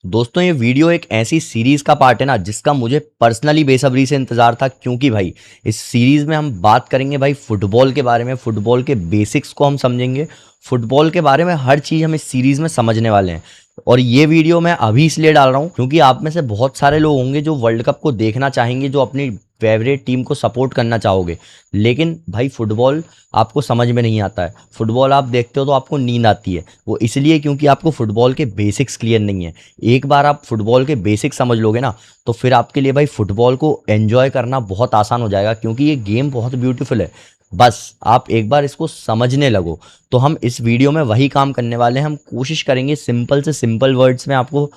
दोस्तों ये वीडियो एक ऐसी सीरीज का पार्ट है ना जिसका मुझे पर्सनली बेसब्री से इंतजार था, क्योंकि भाई इस सीरीज में हम बात करेंगे भाई फुटबॉल के बारे में। फुटबॉल के बेसिक्स को हम समझेंगे, फुटबॉल के बारे में हर चीज़ हम इस सीरीज में समझने वाले हैं। और ये वीडियो मैं अभी इसलिए डाल रहा हूँ क्योंकि आप में से बहुत सारे लोग होंगे जो वर्ल्ड कप को देखना चाहेंगे, जो अपनी फेवरेट टीम को सपोर्ट करना चाहोगे, लेकिन भाई फुटबॉल आपको समझ में नहीं आता है। फुटबॉल आप देखते हो तो आपको नींद आती है, वो इसलिए क्योंकि आपको फुटबॉल के बेसिक्स क्लियर नहीं है। एक बार आप फुटबॉल के बेसिक समझ लोगे ना, तो फिर आपके लिए भाई फुटबॉल को एंजॉय करना बहुत आसान हो जाएगा, क्योंकि ये गेम बहुत ब्यूटीफुल है। बस आप एक बार इसको समझने लगो। तो हम इस वीडियो में वही काम करने वाले हैं। हम कोशिश करेंगे सिंपल से सिंपल वर्ड्स में आपको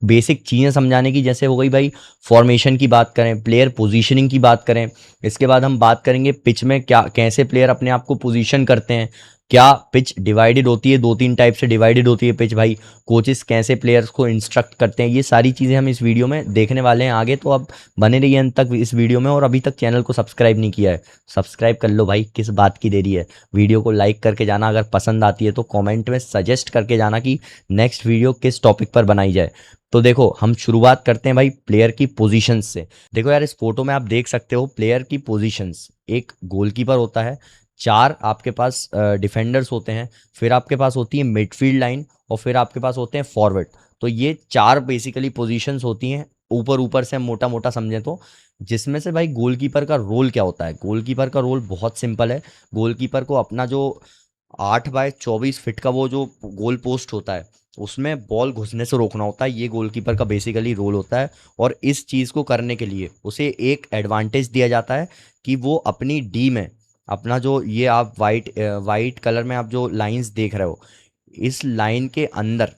बेसिक चीज़ें समझाने की। जैसे हो गई भाई फॉर्मेशन की बात करें, प्लेयर पोजीशनिंग की बात करें, इसके बाद हम बात करेंगे पिच में क्या कैसे प्लेयर अपने आप को पोजीशन करते हैं, क्या पिच डिवाइडेड होती है, दो तीन टाइप से डिवाइडेड होती है पिच भाई, कोचेस कैसे प्लेयर्स को इंस्ट्रक्ट करते हैं। ये सारी चीज़ें हम इस वीडियो में देखने वाले हैं आगे। तो अब बने रहिए अंत तक इस वीडियो में। और अभी तक चैनल को सब्सक्राइब नहीं किया है, सब्सक्राइब कर लो भाई, किस बात की देरी है। वीडियो को लाइक करके जाना, अगर पसंद आती है तो कमेंट में सजेस्ट करके जाना कि नेक्स्ट वीडियो किस टॉपिक पर बनाई जाए। तो देखो हम शुरुआत करते हैं भाई प्लेयर की पोजीशंस से। देखो यार, इस फोटो में आप देख सकते हो प्लेयर की पोजीशंस। एक गोलकीपर होता है, चार आपके पास डिफेंडर्स होते हैं, फिर आपके पास होती है मिडफील्ड लाइन, और फिर आपके पास होते हैं फॉरवर्ड। तो ये चार बेसिकली पोजीशंस होती हैं, ऊपर ऊपर से मोटा मोटा समझें तो। जिसमें से भाई गोलकीपर का रोल क्या होता है? गोलकीपर का रोल बहुत सिंपल है। गोलकीपर को अपना जो 8 बाय 24 फीट का वो जो गोल पोस्ट होता है, उसमें बॉल घुसने से रोकना होता है। ये गोलकीपर का बेसिकली रोल होता है। और इस चीज़ को करने के लिए उसे एक एडवांटेज दिया जाता है कि वो अपनी डी में अपना जो ये आप वाइट कलर में आप जो लाइंस देख रहे हो, इस लाइन के अंदर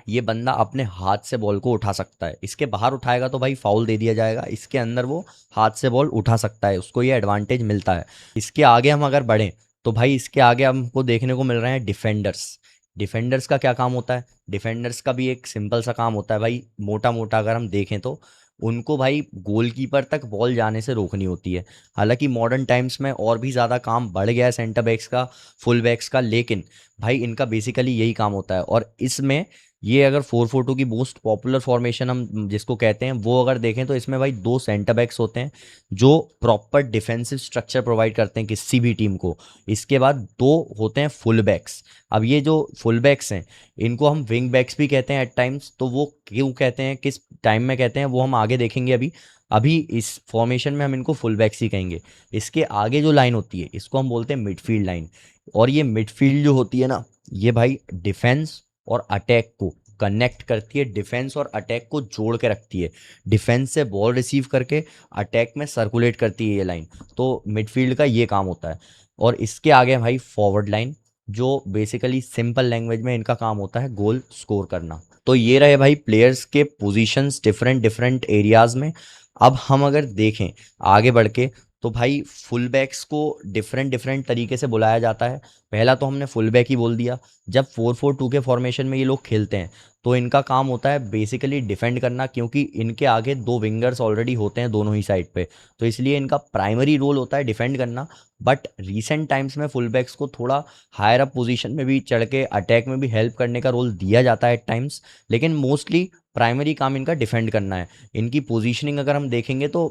ये बंदा अपने हाथ से बॉल को उठा सकता है। इसके बाहर उठाएगा तो भाई फाउल दे दिया जाएगा, इसके अंदर वो हाथ से बॉल उठा सकता है, उसको ये एडवांटेज मिलता है। इसके आगे हम अगर बढ़ें तो भाई इसके आगे हमको देखने को मिल रहे हैं डिफेंडर्स। डिफेंडर्स का क्या काम होता है? डिफेंडर्स का भी एक सिंपल सा काम होता है भाई, मोटा मोटा अगर हम देखें तो उनको भाई गोलकीपर तक बॉल जाने से रोकनी होती है। हालांकि मॉडर्न टाइम्स में और भी ज़्यादा काम बढ़ गया है सेंटर बैक्स का, फुल बैक्स का, लेकिन भाई इनका बेसिकली यही काम होता है। और इसमें ये अगर 4-4-2 की मोस्ट पॉपुलर फॉर्मेशन हम जिसको कहते हैं, वो अगर देखें तो इसमें भाई दो सेंटर बैक्स होते हैं जो प्रॉपर डिफेंसिव स्ट्रक्चर प्रोवाइड करते हैं किसी भी टीम को। इसके बाद दो होते हैं फुल बैक्स। अब ये जो फुल बैक्स हैं इनको हम विंग बैक्स भी कहते हैं एट टाइम्स। तो वो क्यों कहते हैं, किस टाइम में कहते हैं, वो हम आगे देखेंगे। अभी अभी इस फॉर्मेशन में हम इनको फुल बैक्स ही कहेंगे। इसके आगे जो लाइन होती है इसको हम बोलते हैं मिडफील्ड लाइन। और ये मिडफील्ड जो होती है ना, ये भाई डिफेंस और अटैक को कनेक्ट करती है, डिफेंस और अटैक को जोड़ के रखती है। डिफेंस से बॉल रिसीव करके अटैक में सर्कुलेट करती है ये लाइन। तो मिडफील्ड का ये काम होता है। और इसके आगे भाई फॉरवर्ड लाइन, जो बेसिकली सिंपल लैंग्वेज में इनका काम होता है गोल स्कोर करना। तो ये रहे भाई प्लेयर्स के पोजीशंस डिफरेंट डिफरेंट एरियाज में। अब हम अगर देखें आगे बढ़ के, तो भाई फुल बैक्स को डिफरेंट डिफरेंट तरीके से बुलाया जाता है। पहला तो हमने फुल बैक ही बोल दिया। जब 4-4-2 के फॉर्मेशन में ये लोग खेलते हैं तो इनका काम होता है बेसिकली डिफेंड करना, क्योंकि इनके आगे दो विंगर्स ऑलरेडी होते हैं दोनों ही साइड पे। तो इसलिए इनका प्राइमरी रोल होता है डिफेंड करना। बट रीसेंट टाइम्स में फुल बैक्स को थोड़ा हायर अप पोजीशन में भी चढ़ के अटैक में भी हेल्प करने का रोल दिया जाता है एट टाइम्स, लेकिन मोस्टली प्राइमरी काम इनका डिफेंड करना है। इनकी पोजीशनिंग अगर हम देखेंगे तो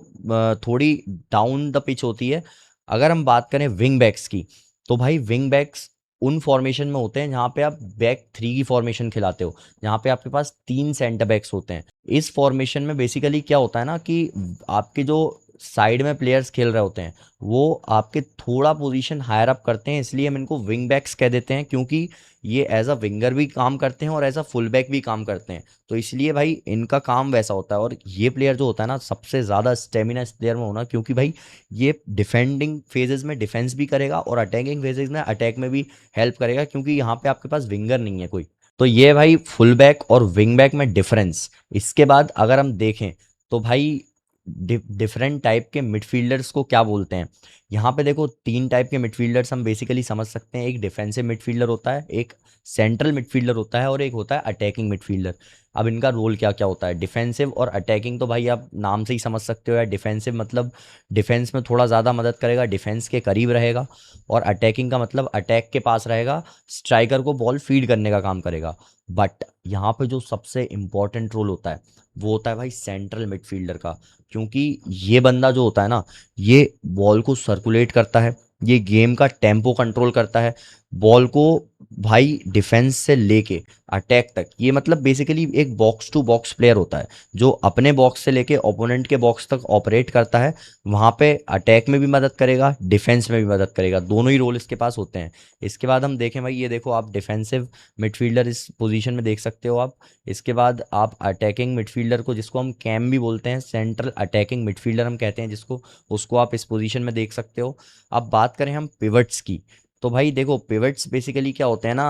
थोड़ी डाउन द पिच होती है। अगर हम बात करें विंग बैक्स की, तो भाई विंग बैक्स उन फॉर्मेशन में होते हैं जहाँ पे आप बैक थ्री की फॉर्मेशन खिलाते हो, जहाँ पे आपके पास तीन सेंटर बैक्स होते हैं। इस फॉर्मेशन में बेसिकली क्या होता है ना कि आपके जो साइड में प्लेयर्स खेल रहे होते हैं वो आपके थोड़ा पोजीशन हायर अप करते हैं, इसलिए हम इनको विंग बैक्स कह देते हैं, क्योंकि ये एज अ विंगर भी काम करते हैं और एज अ फुल बैक भी काम करते हैं। तो इसलिए भाई इनका काम वैसा होता है। और ये प्लेयर जो होता है ना, सबसे ज़्यादा स्टेमिना इस प्लेयर में होना, क्योंकि भाई ये डिफेंडिंग फेजेस में डिफेंस भी करेगा और अटैकिंग फेजेस में अटैक में भी हेल्प करेगा, क्योंकि यहाँ पे आपके पास विंगर नहीं है कोई। तो ये भाई फुल बैक और विंग बैक में डिफरेंस। इसके बाद अगर हम देखें तो भाई डिफरेंट टाइप के मिडफील्डर्स को क्या बोलते हैं। यहाँ पे देखो तीन टाइप के मिडफील्डर्स हम बेसिकली समझ सकते हैं। एक डिफेंसिव मिडफील्डर होता है, एक सेंट्रल मिडफील्डर होता है, और एक होता है अटैकिंग मिडफील्डर। अब इनका रोल क्या क्या होता है, डिफेंसिव और अटैकिंग तो भाई आप नाम से ही समझ सकते हो यार। डिफेंसिव मतलब डिफेंस में थोड़ा ज़्यादा मदद करेगा, डिफेंस के करीब रहेगा, और अटैकिंग का मतलब अटैक के पास रहेगा, स्ट्राइकर को बॉल फीड करने का काम करेगा। बट यहाँ पे जो सबसे इम्पोर्टेंट रोल होता है वो होता है भाई सेंट्रल मिडफील्डर का, क्योंकि ये बंदा जो होता है ना, ये बॉल को सर्कुलेट करता है, ये गेम का टेम्पो कंट्रोल करता है, बॉल को भाई डिफेंस से लेके अटैक तक, ये मतलब बेसिकली एक बॉक्स टू बॉक्स प्लेयर होता है जो अपने बॉक्स से लेके ओपोनेंट के बॉक्स तक ऑपरेट करता है। वहाँ पे अटैक में भी मदद करेगा, डिफेंस में भी मदद करेगा, दोनों ही रोल इसके पास होते हैं। इसके बाद हम देखें भाई, ये देखो आप डिफेंसिव मिडफील्डर इस पोजीशन में देख सकते हो आप। इसके बाद आप अटैकिंग मिडफील्डर को, जिसको हम कैम भी बोलते हैं, सेंट्रल अटैकिंग मिडफील्डर हम कहते हैं जिसको, उसको आप इस पोजीशन में देख सकते हो। अब बात करें हम पिवट्स की, तो भाई देखो पिवट्स बेसिकली क्या होते हैं ना,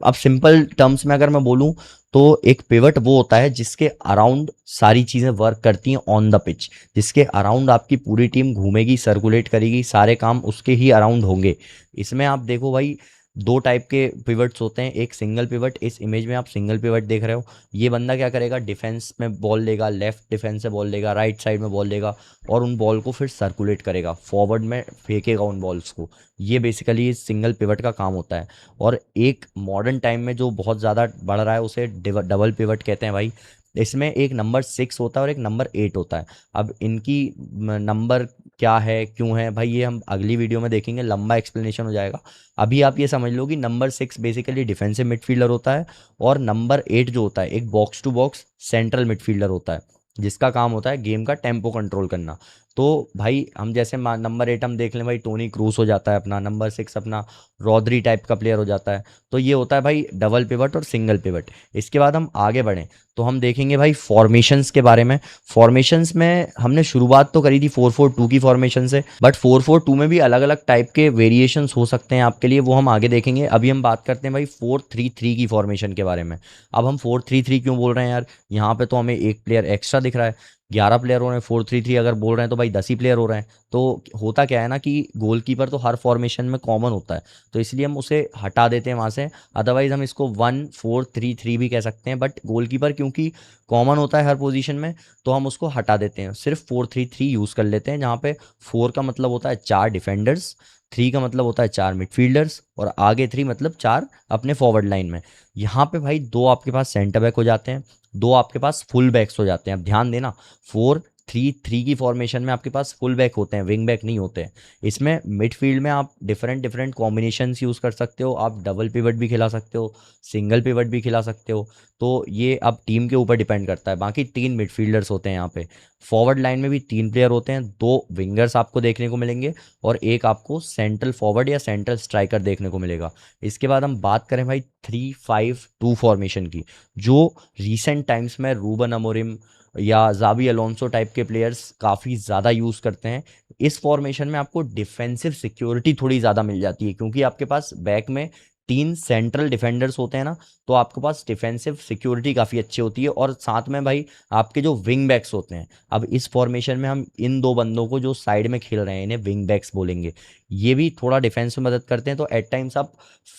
अब सिंपल टर्म्स में अगर मैं बोलूं तो एक पिवट वो होता है जिसके अराउंड सारी चीज़ें वर्क करती हैं ऑन द पिच, जिसके अराउंड आपकी पूरी टीम घूमेगी, सर्कुलेट करेगी, सारे काम उसके ही अराउंड होंगे। इसमें आप देखो भाई दो टाइप के पिवट्स होते हैं, एक सिंगल पिवट, इस इमेज में आप सिंगल पिवट देख रहे हो। ये बंदा क्या करेगा, डिफेंस में बॉल लेगा, लेफ्ट डिफेंस से बॉल लेगा, राइट साइड में बॉल लेगा, और उन बॉल को फिर सर्कुलेट करेगा, फॉरवर्ड में फेंकेगा उन बॉल्स को। ये बेसिकली सिंगल पिवट का काम होता है। और एक मॉडर्न टाइम में जो बहुत ज़्यादा बढ़ रहा है उसे डबल पिवट कहते हैं भाई। इसमें एक नंबर 6 होता है और एक नंबर 8 होता है। अब इनकी नंबर क्या है, क्यों है भाई, ये हम अगली वीडियो में देखेंगे, लंबा एक्सप्लेनेशन हो जाएगा। अभी आप ये समझ लो कि नंबर 6 बेसिकली डिफेंसिव मिडफील्डर होता है, और नंबर 8 जो होता है एक box to box central midfielder होता है, जिसका काम होता है गेम का टेम्पो कंट्रोल करना। तो भाई हम जैसे नंबर 8 हम देख लें भाई, टोनी क्रूस हो जाता है अपना, नंबर 6 अपना रॉदरी टाइप का प्लेयर हो जाता है। तो ये होता है भाई डबल पिवट और सिंगल पिवट। इसके बाद हम आगे बढ़ें तो हम देखेंगे भाई फॉर्मेशंस के बारे में। फॉर्मेशंस में हमने शुरुआत तो करी थी 4-4-2 की फॉर्मेशन से, बट 4-4-2 में भी अलग अलग टाइप के वेरिएशंस हो सकते हैं आपके लिए, वो हम आगे देखेंगे। अभी हम बात करते हैं भाई 4-3-3 की फॉर्मेशन के बारे में। अब हम 4-3-3 क्यों बोल रहे हैं यार, यहाँ पे तो हमें एक प्लेयर एक्स्ट्रा दिख रहा है, 11 प्लेयर हो रहे हैं, 4-3-3 अगर बोल रहे हैं तो भाई 10 ही प्लेयर हो रहे हैं। तो होता क्या है ना कि गोलकीपर तो हर फॉर्मेशन में कॉमन होता है, तो इसलिए हम उसे हटा देते हैं वहाँ से। अदरवाइज हम इसको 1-4-3-3 भी कह सकते हैं, बट गोलकीपर क्योंकि कॉमन होता है हर पोजीशन में, तो हम उसको हटा देते हैं, सिर्फ 4-3-3 यूज़ कर लेते हैं, जहाँ पे 4 का मतलब होता है 4 डिफेंडर्स, 3 का मतलब होता है 4 मिडफील्डर्स, और आगे 3 मतलब 4 अपने फॉरवर्ड लाइन में। यहाँ पे भाई 2 आपके पास सेंटर बैक हो जाते हैं, 2 आपके पास फुल बैक्स हो जाते हैं। अब ध्यान देना, 4-3-3 की फॉर्मेशन में आपके पास फुल बैक होते हैं, विंग बैक नहीं होते हैं। इसमें मिडफील्ड में आप डिफरेंट डिफरेंट कॉम्बिनेशंस यूज़ कर सकते हो, आप डबल पिवट भी खिला सकते हो, सिंगल पिवट भी खिला सकते हो। तो ये अब टीम के ऊपर डिपेंड करता है। बाकी 3 मिडफील्डर्स होते हैं यहाँ पे, फॉरवर्ड लाइन में भी 3 प्लेयर होते हैं, 2 विंगर्स आपको देखने को मिलेंगे, और एक आपको सेंट्रल फॉरवर्ड या सेंट्रल स्ट्राइकर देखने को मिलेगा। इसके बाद हम बात करें भाई 3-5-2 फॉर्मेशन की, जो रिसेंट टाइम्स में रूबन अमोरिम या जावी अलोंसो टाइप के प्लेयर्स काफ़ी ज़्यादा यूज़ करते हैं। इस फॉर्मेशन में आपको डिफेंसिव सिक्योरिटी थोड़ी ज़्यादा मिल जाती है, क्योंकि आपके पास बैक में 3 सेंट्रल डिफेंडर्स होते हैं ना, तो आपके पास डिफेंसिव सिक्योरिटी काफ़ी अच्छी होती है। और साथ में भाई आपके जो विंग बैक्स होते हैं, अब इस फॉर्मेशन में हम इन 2 बंदों को जो साइड में खेल रहे हैं इन्हें विंग बैक्स बोलेंगे, ये भी थोड़ा डिफेंस में मदद करते हैं। तो एट टाइम्स आप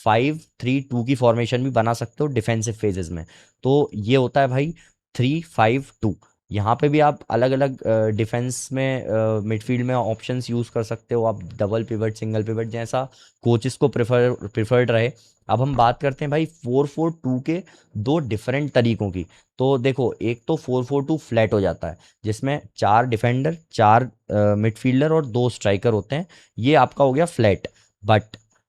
5-3-2 की फॉर्मेशन भी बना सकते हो डिफेंसिव फेजेस में। तो ये होता है भाई 3-5-2। यहाँ पे भी आप अलग अलग डिफेंस में मिडफील्ड में ऑप्शंस यूज़ कर सकते हो, आप डबल पिवट, सिंगल पिवट, जैसा कोचेस को प्रिफर्ड रहे। अब हम बात करते हैं भाई 4-4-2 के 2 डिफरेंट तरीकों की। तो देखो, एक तो 4-4-2 फ्लैट हो जाता है, जिसमें 4 डिफेंडर, 4 मिडफील्डर और 2 स्ट्राइकर होते हैं, ये आपका हो गया फ्लैट। बट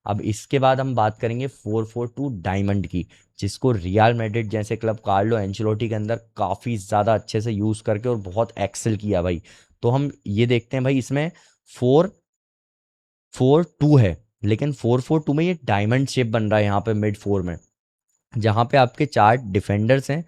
अब इसके बाद हम बात करेंगे 4-4-2 डायमंड की, जिसको रियल मैड्रिड जैसे क्लब कार्लो एंचेलोटी के अंदर काफ़ी ज़्यादा अच्छे से यूज़ करके और बहुत एक्सेल किया भाई। तो हम ये देखते हैं भाई, इसमें 4-4-2 है, लेकिन 4-4-2 में ये डायमंड शेप बन रहा है यहाँ पे मिड 4 में, जहाँ पे आपके 4 डिफेंडर्स हैं,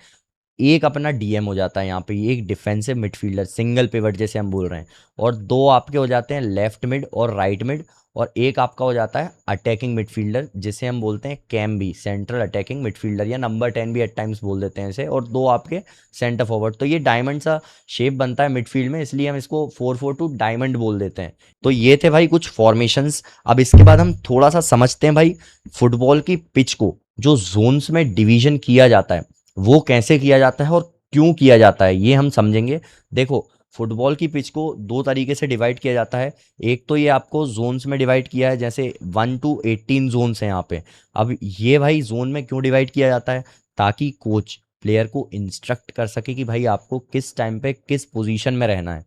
एक अपना डीएम हो जाता है यहाँ पे, एक डिफेंसिव मिडफील्डर सिंगल पिवट जैसे हम बोल रहे हैं, और 2 आपके हो जाते हैं लेफ्ट मिड और राइट मिड, और एक आपका हो जाता है अटैकिंग मिडफील्डर जिसे हम बोलते हैं CAM B, central attacking midfielder, या नंबर 10 भी एट टाइम्स बोल देते हैं इसे, और 2 आपके सेंटर फॉरवर्ड। तो ये डायमंड सा शेप बनता है मिडफील्ड में, इसलिए हम इसको 4-4-2 डायमंड बोल देते हैं। तो ये थे भाई कुछ फॉर्मेशंस। अब इसके बाद हम थोड़ा सा समझते हैं भाई फुटबॉल की पिच को, जो जोन्स में डिवीजन किया जाता है वो कैसे किया जाता है और क्यों किया जाता है ये हम समझेंगे। देखो, फुटबॉल की पिच को दो तरीके से डिवाइड किया जाता है। एक तो ये आपको जोन्स में डिवाइड किया है, जैसे 1 to 18 जोन्स हैं यहाँ पे। अब ये भाई जोन में क्यों डिवाइड किया जाता है, ताकि कोच प्लेयर को इंस्ट्रक्ट कर सके कि भाई आपको किस टाइम पे किस पोजीशन में रहना है।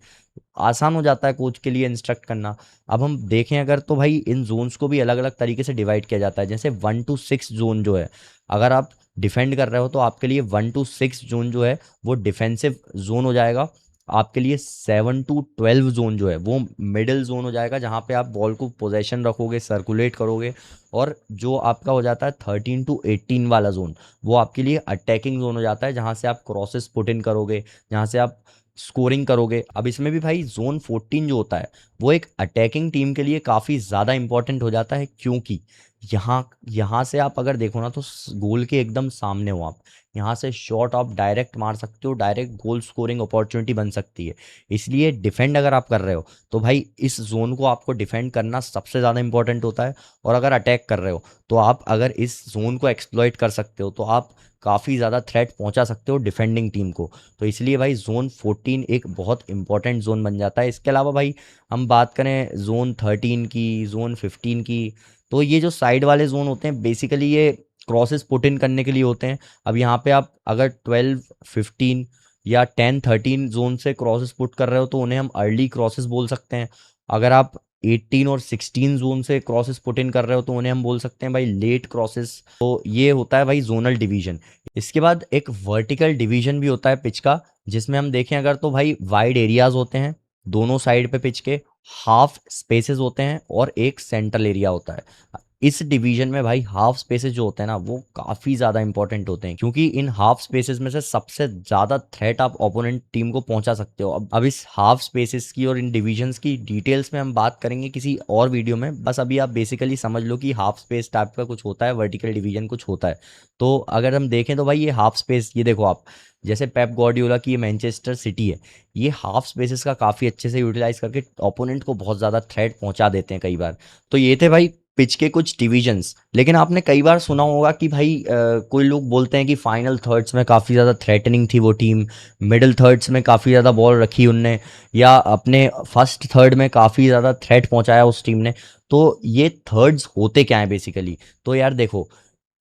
आसान हो जाता है कोच के लिए इंस्ट्रक्ट करना। अब हम देखें अगर, तो भाई इन जोन्स को भी अलग अलग तरीके से डिवाइड किया जाता है। जैसे 1 to 6 जोन जो है, अगर आप डिफेंड कर रहे हो तो आपके लिए 1 to 6 जोन जो है वो डिफेंसिव जोन हो जाएगा। आपके लिए 7 to 12 जोन जो है वो मिडिल जोन हो जाएगा, जहाँ पे आप बॉल को पोजेशन रखोगे, सर्कुलेट करोगे। और जो आपका हो जाता है 13 to 18 वाला जोन, वो आपके लिए अटैकिंग जोन हो जाता है, जहाँ से आप क्रॉसेस पुट इन करोगे, जहाँ से आप स्कोरिंग करोगे। अब इसमें भी भाई जोन 14 जो होता है वो एक अटैकिंग टीम के लिए काफ़ी ज़्यादा इंपॉर्टेंट हो जाता है, क्योंकि यहाँ यहाँ से आप अगर देखो ना तो गोल के एकदम सामने हो आप। यहाँ से शॉट आप डायरेक्ट मार सकते हो, डायरेक्ट गोल स्कोरिंग अपॉर्चुनिटी बन सकती है। इसलिए डिफेंड अगर आप कर रहे हो तो भाई इस जोन को आपको डिफेंड करना सबसे ज़्यादा इंपॉर्टेंट होता है। और अगर अटैक कर रहे हो तो आप अगर इस जोन को एक्सप्लॉइट कर सकते हो तो आप काफ़ी ज़्यादा थ्रेट पहुंचा सकते हो डिफेंडिंग टीम को। तो इसलिए भाई जोन 14 एक बहुत इंपॉर्टेंट जोन बन जाता है। इसके अलावा भाई हम बात करें जोन 13 की, जोन 15 की, तो ये जो साइड वाले जोन होते हैं बेसिकली ये क्रॉसेस पुट इन करने के लिए होते हैं। अब यहाँ पे आप अगर 12, 15 या 10, 13 जोन से क्रॉसेस पुट कर रहे हो तो उन्हें हम अर्ली क्रॉसेस बोल सकते हैं। अगर आप 18 और 16 जोन से क्रॉसेस पुट इन कर रहे हो तो उन्हें हम बोल सकते हैं भाई लेट क्रॉसेस। तो ये होता है भाई जोनल डिवीजन। इसके बाद एक वर्टिकल डिवीजन भी होता है पिच का, जिसमें हम देखें अगर तो भाई वाइड एरियाज होते हैं दोनों साइड पे पिच के, हाफ स्पेसेस होते हैं और एक सेंट्रल एरिया होता है। इस डिवीजन में भाई हाफ स्पेसेस जो होते हैं ना वो काफ़ी ज़्यादा इंपॉर्टेंट होते हैं, क्योंकि इन हाफ स्पेसेस में से सबसे ज़्यादा थ्रेट आप ओपोनेंट टीम को पहुंचा सकते हो। अब इस हाफ स्पेसेस की और इन डिविजन्स की डिटेल्स में हम बात करेंगे किसी और वीडियो में। बस अभी आप बेसिकली समझ लो कि हाफ स्पेस टाइप का कुछ होता है, वर्टिकल डिवीजन कुछ होता है। तो अगर हम देखें तो भाई ये हाफ स्पेस, ये देखो आप, जैसे पेप गार्डियोला की ये मैनचेस्टर सिटी है, ये हाफ स्पेसेस का काफ़ी अच्छे से यूटिलाइज करके ओपोनेंट को बहुत ज़्यादा थ्रेट पहुंचा देते हैं कई बार। तो ये थे भाई पिच के कुछ डिविजन्स। लेकिन आपने कई बार सुना होगा कि भाई कोई लोग बोलते हैं कि फाइनल थर्ड्स में काफ़ी ज़्यादा थ्रेटनिंग थी वो टीम, मिडिल थर्ड्स में काफ़ी ज़्यादा बॉल रखी उनने, या अपने फर्स्ट थर्ड में काफ़ी ज़्यादा थ्रेट पहुंचाया उस टीम ने। तो ये थर्ड्स होते क्या हैं बेसिकली, तो यार देखो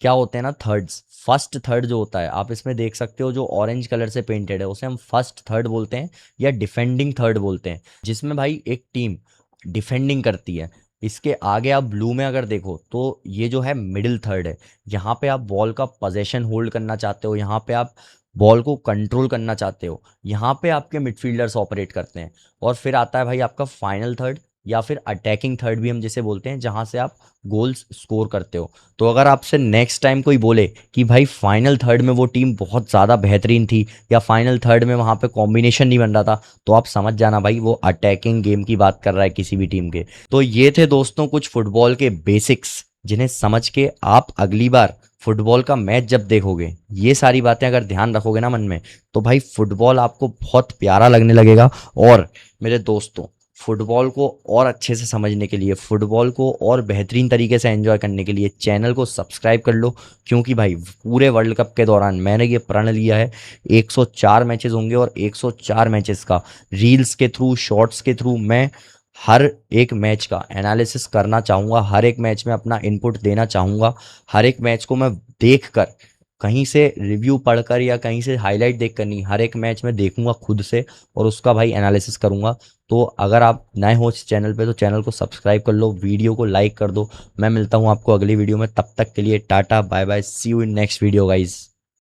क्या होते हैं ना थर्ड्स। फर्स्ट थर्ड जो होता है आप इसमें देख सकते हो, जो ऑरेंज कलर से पेंटेड है उसे हम फर्स्ट थर्ड बोलते हैं या डिफेंडिंग थर्ड बोलते हैं, जिसमें भाई एक टीम डिफेंडिंग करती है। इसके आगे आप ब्लू में अगर देखो तो ये जो है मिडिल थर्ड है। यहाँ पे आप बॉल का पोजेशन होल्ड करना चाहते हो, यहाँ पे आप बॉल को कंट्रोल करना चाहते हो, यहाँ पे आपके मिडफील्डर्स ऑपरेट करते हैं। और फिर आता है भाई आपका फाइनल थर्ड या फिर अटैकिंग थर्ड भी हम जिसे बोलते हैं, जहाँ से आप गोल्स स्कोर करते हो। तो अगर आपसे नेक्स्ट टाइम कोई बोले कि भाई फाइनल थर्ड में वो टीम बहुत ज़्यादा बेहतरीन थी या फाइनल थर्ड में वहाँ पे कॉम्बिनेशन नहीं बन रहा था, तो आप समझ जाना भाई वो अटैकिंग गेम की बात कर रहा है किसी भी टीम के। तो ये थे दोस्तों कुछ फुटबॉल के बेसिक्स, जिन्हें समझ के आप अगली बार फुटबॉल का मैच जब देखोगे, ये सारी बातें अगर ध्यान रखोगे ना मन में, तो भाई फुटबॉल आपको बहुत प्यारा लगने लगेगा। और मेरे दोस्तों, फुटबॉल को और अच्छे से समझने के लिए, फुटबॉल को और बेहतरीन तरीके से एंजॉय करने के लिए चैनल को सब्सक्राइब कर लो, क्योंकि भाई पूरे वर्ल्ड कप के दौरान मैंने ये प्रण लिया है 104 मैचेस होंगे और 104 मैचेस का रील्स के थ्रू, शॉर्ट्स के थ्रू मैं हर एक मैच का एनालिसिस करना चाहूँगा, हर एक मैच में अपना इनपुट देना चाहूँगा। हर एक मैच को मैं देख कर, कहीं से रिव्यू पढ़कर या कहीं से हाईलाइट देख कर नहीं, हर एक मैच में देखूंगा खुद से और उसका भाई एनालिसिस करूंगा। तो अगर आप नए हो इस चैनल पे तो चैनल को सब्सक्राइब कर लो, वीडियो को लाइक कर दो। मैं मिलता हूं आपको अगली वीडियो में, तब तक के लिए tata bye bye, see you in next video guys.